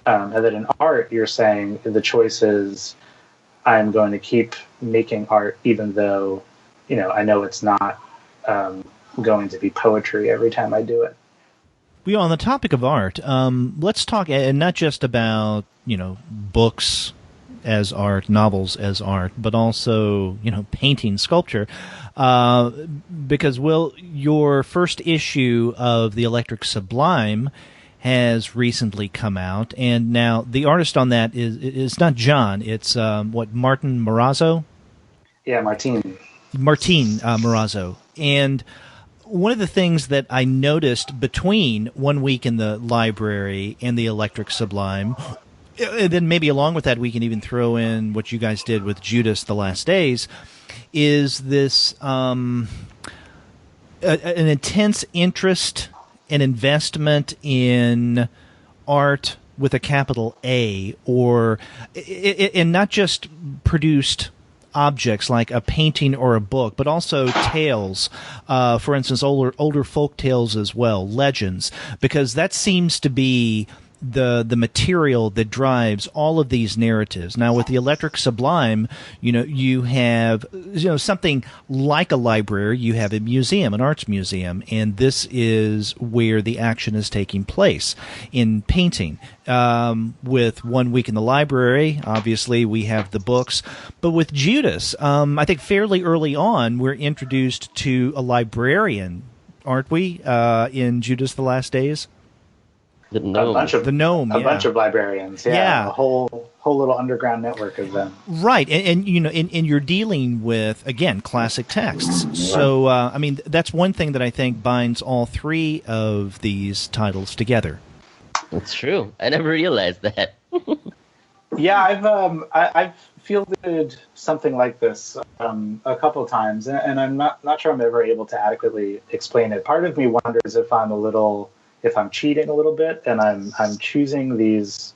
And then in art, you're saying the choice is, I'm going to keep making art, even though, I know it's not going to be poetry every time I do it. Well, on the topic of art, let's talk, and not just about, books as art, novels as art, but also, painting, sculpture. Because, Will, your first issue of the Electric Sublime has recently come out, and now the artist on that is not John, it's, Martin Morazzo? Yeah, Martin Morazzo. And one of the things that I noticed between 1 week in the library and the Electric Sublime, and then maybe along with that we can even throw in what you guys did with Judas, the Last Days, is this an intense interest and investment in art with a capital A, or and not just produced objects like a painting or a book, but also tales, for instance, older folk tales as well, legends, because that seems to be the material that drives all of these narratives. Now, with the Electric Sublime, you have something like a library, you have a museum, an arts museum, and this is where the action is taking place in painting. With 1 week in the library, obviously we have the books, but with Judas, I think fairly early on we're introduced to a librarian, aren't we? In Judas, the Last Days. The gnome. A bunch of librarians. Yeah. A whole little underground network of them. Right. And you're dealing with, again, classic texts. So, that's one thing that I think binds all three of these titles together. That's true. I never realized that. Yeah, I've fielded something like this a couple of times, and I'm not sure I'm ever able to adequately explain it. Part of me wonders if I'm cheating a little bit, and I'm choosing these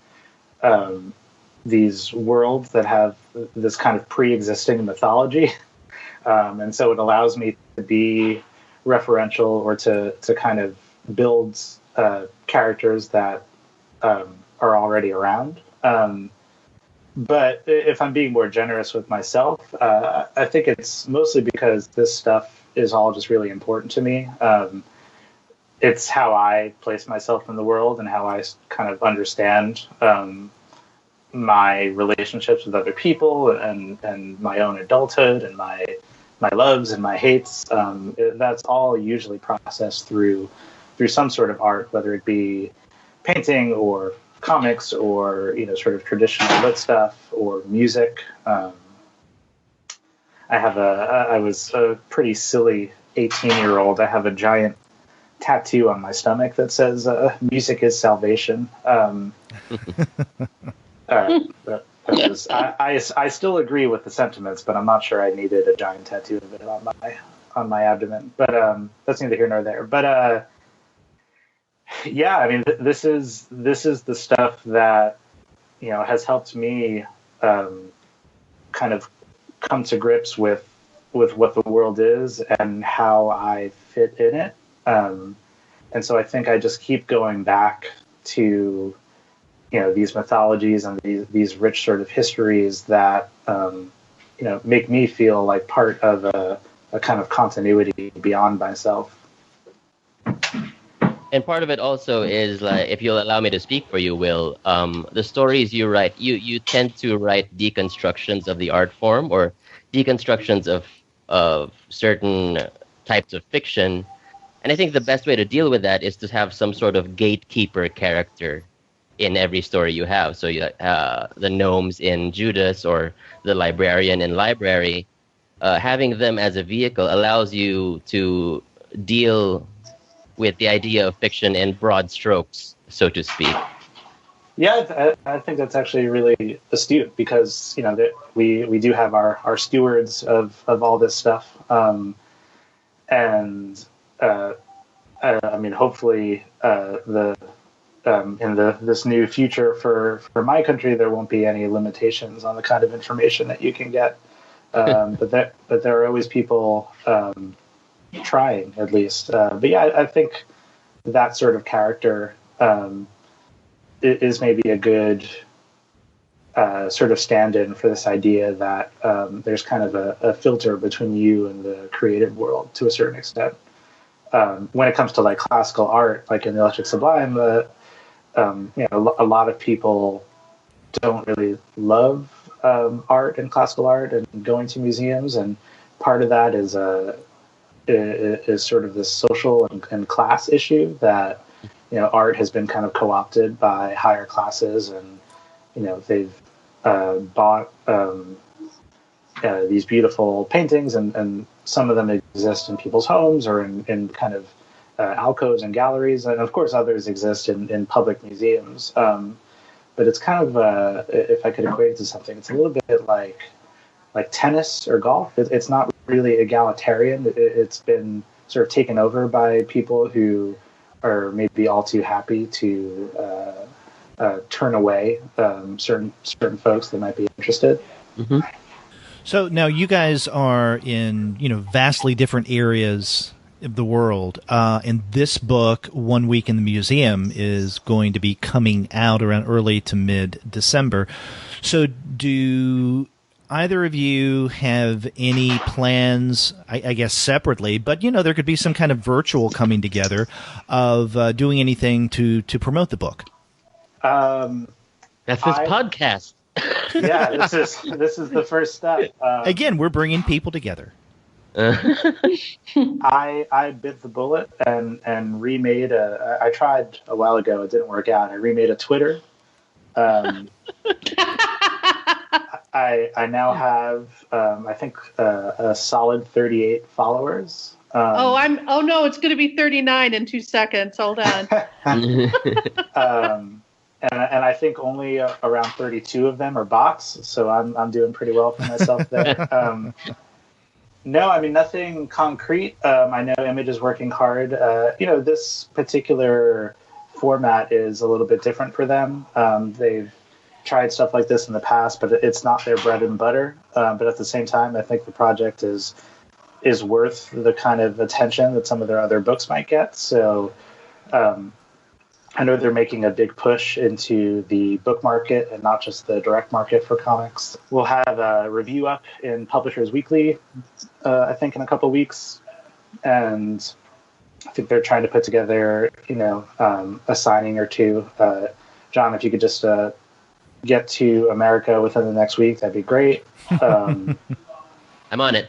worlds that have this kind of pre-existing mythology, and so it allows me to be referential or to kind of build characters that are already around. But if I'm being more generous with myself, I think it's mostly because this stuff is all just really important to me. It's how I place myself in the world and how I kind of understand my relationships with other people and my own adulthood and my loves and my hates. That's all usually processed through some sort of art, whether it be painting or comics or sort of traditional lit stuff or music. I was a pretty silly 18-year-old. I have a giant tattoo on my stomach that says "Music is salvation." I still agree with the sentiments, but I'm not sure I needed a giant tattoo of it on my abdomen. But that's neither here nor there. But yeah, I mean, this is the stuff that has helped me kind of come to grips with what the world is and how I fit in it. And so I think I just keep going back to, these mythologies and these rich sort of histories that, make me feel like part of a kind of continuity beyond myself. And part of it also is, like, if you'll allow me to speak for you, Will, the stories you write, you tend to write deconstructions of the art form or deconstructions of certain types of fiction. And I think the best way to deal with that is to have some sort of gatekeeper character in every story you have. So the gnomes in Judas or the librarian in Library, having them as a vehicle allows you to deal with the idea of fiction in broad strokes, so to speak. Yeah, I think that's actually really astute because, that we do have our stewards of all this stuff. I mean, hopefully, in this new future for my country, there won't be any limitations on the kind of information that you can get. But there are always people trying, at least. But yeah, I think that sort of character is maybe a good sort of stand-in for this idea that there's kind of a filter between you and the creative world to a certain extent. When it comes to like classical art, like in the Electric Sublime, a lot of people don't really love art and classical art and going to museums, and part of that is sort of this social and class issue that art has been kind of co-opted by higher classes, and they've bought these beautiful paintings, and some of them exist in people's homes or in kind of alcoves and galleries, and of course others exist in public museums. But it's kind of, if I could equate it to something, it's a little bit like tennis or golf. It's not really egalitarian. It's been sort of taken over by people who are maybe all too happy to turn away certain folks that might be interested. Mm-hmm. So now you guys are in vastly different areas of the world, and this book, 1 Week in the Museum, is going to be coming out around early to mid-December. So do either of you have any plans, I guess separately, but there could be some kind of virtual coming together of doing anything to promote the book? That's this podcast. Yeah, this is the first step. Again, we're bringing people together. I bit the bullet and remade I tried a while ago. It didn't work out. I remade a Twitter. I now have I think a solid 38 followers. Oh no, it's going to be 39 in 2 seconds. Hold on. And I think only around 32 of them are bots, so I'm doing pretty well for myself there. No, I mean, nothing concrete. I know Image is working hard. This particular format is a little bit different for them. They've tried stuff like this in the past, but it's not their bread and butter. But at the same time, I think the project is worth the kind of attention that some of their other books might get. So I know they're making a big push into the book market and not just the direct market for comics. We'll have a review up in Publishers Weekly, I think, in a couple weeks. And I think they're trying to put together, a signing or two. John, if you could just get to America within the next week, that'd be great. I'm on it.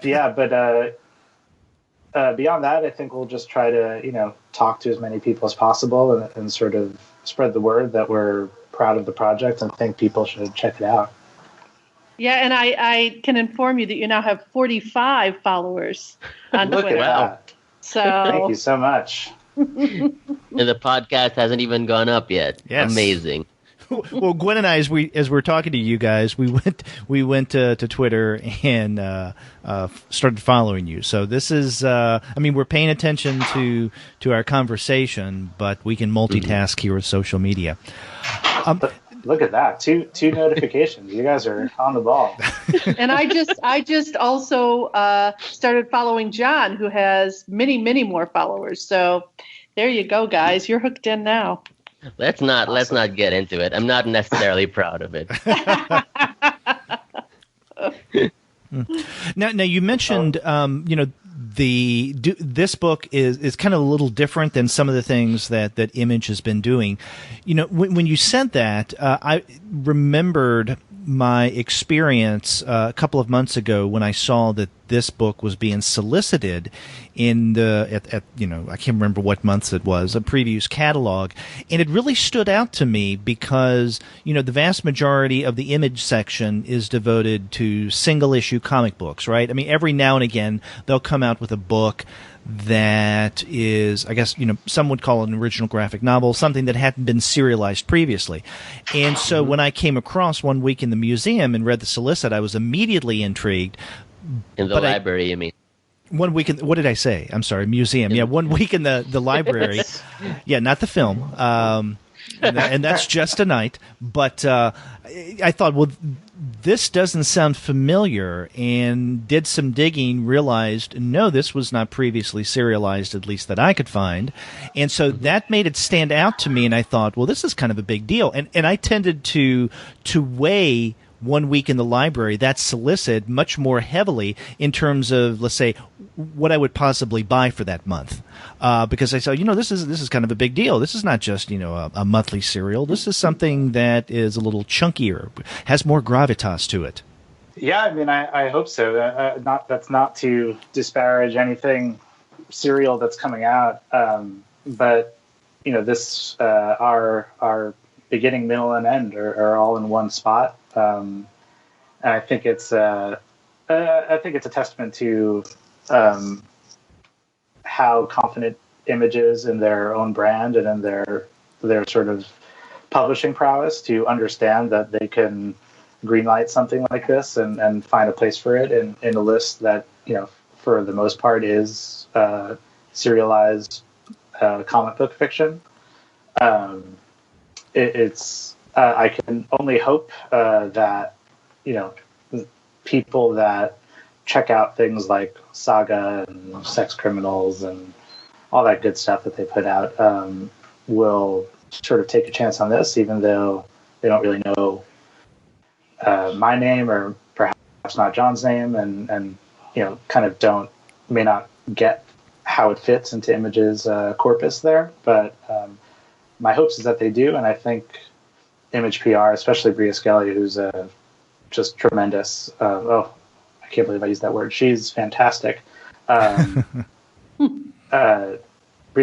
Yeah, but beyond that, I think we'll just try to, talk to as many people as possible and sort of spread the word that we're proud of the project and think people should check it out. Yeah, and I can inform you that you now have 45 followers on Look Twitter. at that. So thank you so much. And the podcast hasn't even gone up yet. Yes. Amazing. Well, Gwen and I, as we're talking to you guys, we went to Twitter and started following you. So this is, we're paying attention to our conversation, but we can multitask here with social media. Look at that, two notifications. You guys are on the ball. And I just also started following John, who has many more followers. So there you go, guys. You're hooked in now. Let's not get into it. I'm not necessarily proud of it. Now you mentioned, this book is kind of a little different than some of the things that Image has been doing. When you said that, I remembered my experience a couple of months ago when I saw that this book was being solicited in I can't remember what months it was, a previews catalog, and it really stood out to me because the vast majority of the Image section is devoted to single issue comic books, right? I mean, every now and again they'll come out with a book that is, I guess, some would call it an original graphic novel, something that hadn't been serialized previously. And so when I came across 1 Week in the Museum and read the solicit, I was immediately intrigued. In the library, you mean? 1 week in, what did I say? I'm sorry, museum. Yeah, 1 week in the library. Yeah, not the film. and that's just a night. But I thought, well, this doesn't sound familiar, and did some digging, realized, no, this was not previously serialized, at least that I could find. And so that made it stand out to me, and I thought, well, this is kind of a big deal. And I tended to weigh 1 week in the library, that solicit, much more heavily in terms of, let's say, what I would possibly buy for that month. Because I saw, this is kind of a big deal. This is not just, a monthly serial. This is something that is a little chunkier, has more gravitas to it. Yeah, I mean, I hope so. That's not to disparage anything serial that's coming out. But, this, our beginning, middle, and end are all in one spot. And I think it's a testament to how confident Image is in their own brand and in their sort of publishing prowess to understand that they can greenlight something like this and find a place for it in a list that, for the most part is serialized comic book fiction. I can only hope that, people that check out things like Saga and Sex Criminals and all that good stuff that they put out will sort of take a chance on this, even though they don't really know my name or perhaps not John's name, and kind of may not get how it fits into Image's corpus there. But my hopes is that they do, and I think Image PR, especially Bria Skelly, who's just tremendous. I can't believe I used that word. She's fantastic. Bria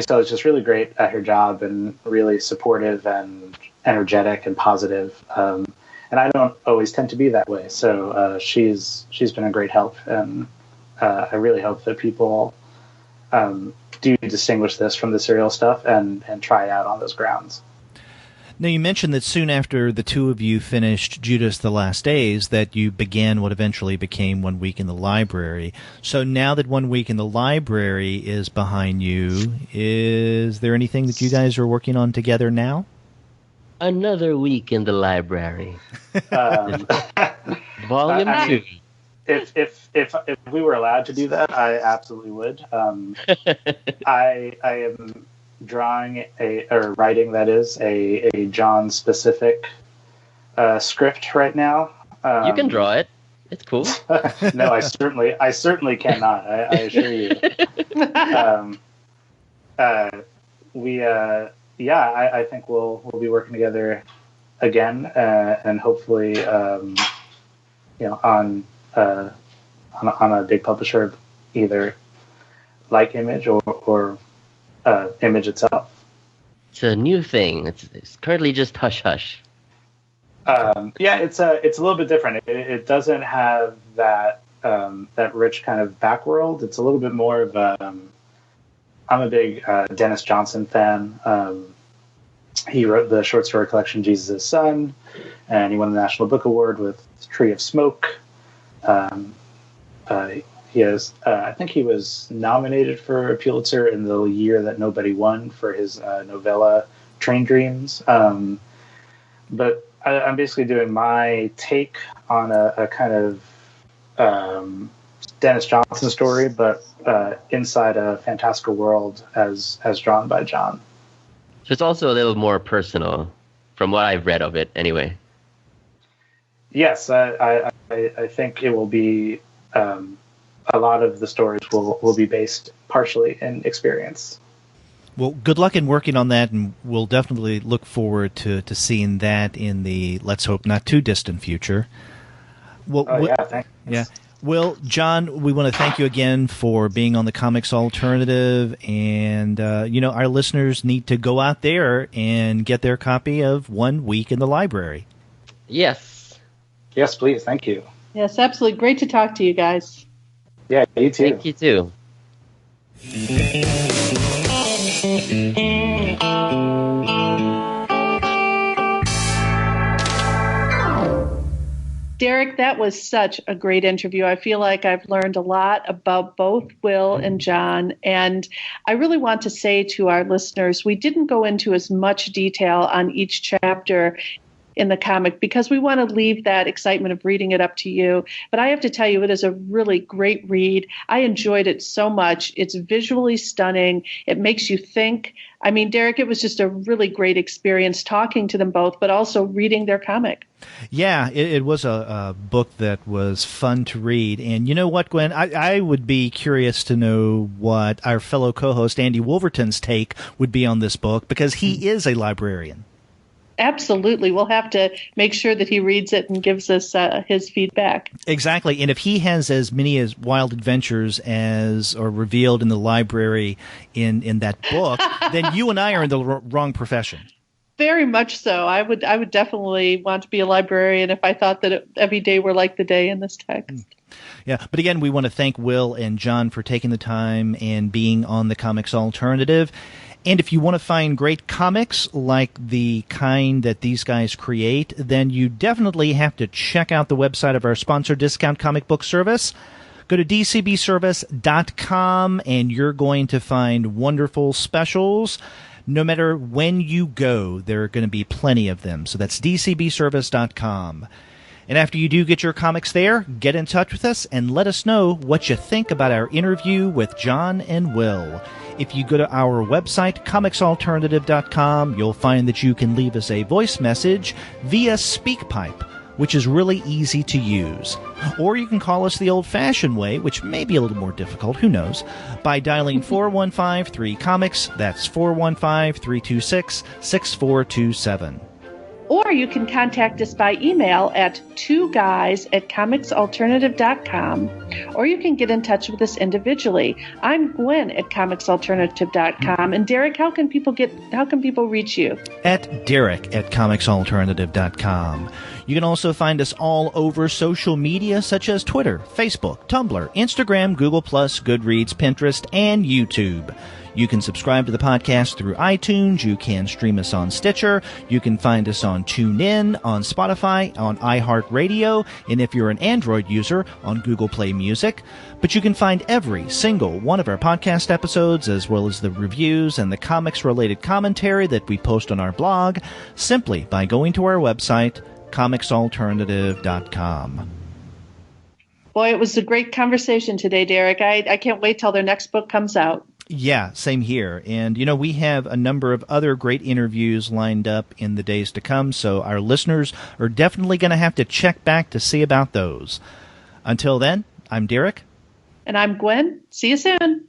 Skelly is just really great at her job and really supportive and energetic and positive. And I don't always tend to be that way. So she's been a great help, and I really hope that people do distinguish this from the serial stuff and try it out on those grounds. Now, you mentioned that soon after the two of you finished Judas, the Last Days, that you began what eventually became 1 Week in the Library. So now that 1 Week in the Library is behind you, is there anything that you guys are working on together now? Another week in the library. Volume 2. If we were allowed to do that, I absolutely would. I am writing a John specific script right now. You can draw it. It's cool. No, I certainly cannot. I assure you. I think we'll be working together again, and hopefully, on a big publisher, either like Image or Image itself. It's a new thing. It's currently just hush hush. It's a little bit different. It doesn't have that rich kind of back world. It's a little bit more of I'm a big Dennis Johnson fan. He wrote the short story collection Jesus' Son, and he won the National Book Award with Tree of Smoke. He has, I think he was nominated for a Pulitzer in the year that nobody won for his novella Train Dreams. But I'm basically doing my take on a kind of Dennis Johnson story, but inside a fantastical world as drawn by John. So it's also a little more personal, from what I've read of it, anyway. Yes, I think it will be. A lot of the stories will be based partially in experience. Well, good luck in working on that, and we'll definitely look forward to seeing that in the, let's hope, not too distant future. Well, thanks. Yeah. Well, John, we want to thank you again for being on the Comics Alternative, and our listeners need to go out there and get their copy of 1 Week in the Library. Yes. Yes, please. Thank you. Yes, absolutely. Great to talk to you guys. Yeah, you too. Thank you too. Derek, that was such a great interview. I feel like I've learned a lot about both Will and John. And I really want to say to our listeners, we didn't go into as much detail on each chapter in the comic because we want to leave that excitement of reading it up to you. But I have to tell you, it is a really great read. I enjoyed it so much. It's visually stunning. It makes you think. I mean, Derek, it was just a really great experience talking to them both, but also reading their comic. Yeah, it was a book that was fun to read. And you know what, Gwen? I would be curious to know what our fellow co-host Andy Wolverton's take would be on this book, because he is a librarian. Absolutely. We'll have to make sure that he reads it and gives us his feedback. Exactly. And if he has as many as wild adventures as are revealed in the library in that book, then you and I are in the wrong profession. Very much so. I would definitely want to be a librarian if I thought that every day were like the day in this text. Yeah. But again, we want to thank Will and John for taking the time and being on the Comics Alternative. And if you want to find great comics like the kind that these guys create, then you definitely have to check out the website of our sponsor, Discount Comic Book Service. Go to dcbservice.com and you're going to find wonderful specials. No matter when you go, there are going to be plenty of them. So that's dcbservice.com. And after you do get your comics there, get in touch with us and let us know what you think about our interview with John and Will. If you go to our website, comicsalternative.com, you'll find that you can leave us a voice message via SpeakPipe, which is really easy to use. Or you can call us the old-fashioned way, which may be a little more difficult, who knows, by dialing 415-3-COMICS, that's 415-326-6427. Or you can contact us by email at 2guys@comicsalternative.com, or you can get in touch with us individually. I'm Gwen at comicsalternative.com, and Derek, how can people reach you? At Derek at comicsalternative.com. You can also find us all over social media such as Twitter, Facebook, Tumblr, Instagram, Google+, Goodreads, Pinterest, and YouTube. You can subscribe to the podcast through iTunes. You can stream us on Stitcher. You can find us on TuneIn, on Spotify, on iHeartRadio, and if you're an Android user, on Google Play Music. But you can find every single one of our podcast episodes, as well as the reviews and the comics-related commentary that we post on our blog, simply by going to our website, comicsalternative.com. Boy, it was a great conversation today, Derek. I can't wait till their next book comes out. Yeah, same here. And, you know, we have a number of other great interviews lined up in the days to come, so our listeners are definitely going to have to check back to see about those. Until then, I'm Derek. And I'm Gwen. See you soon.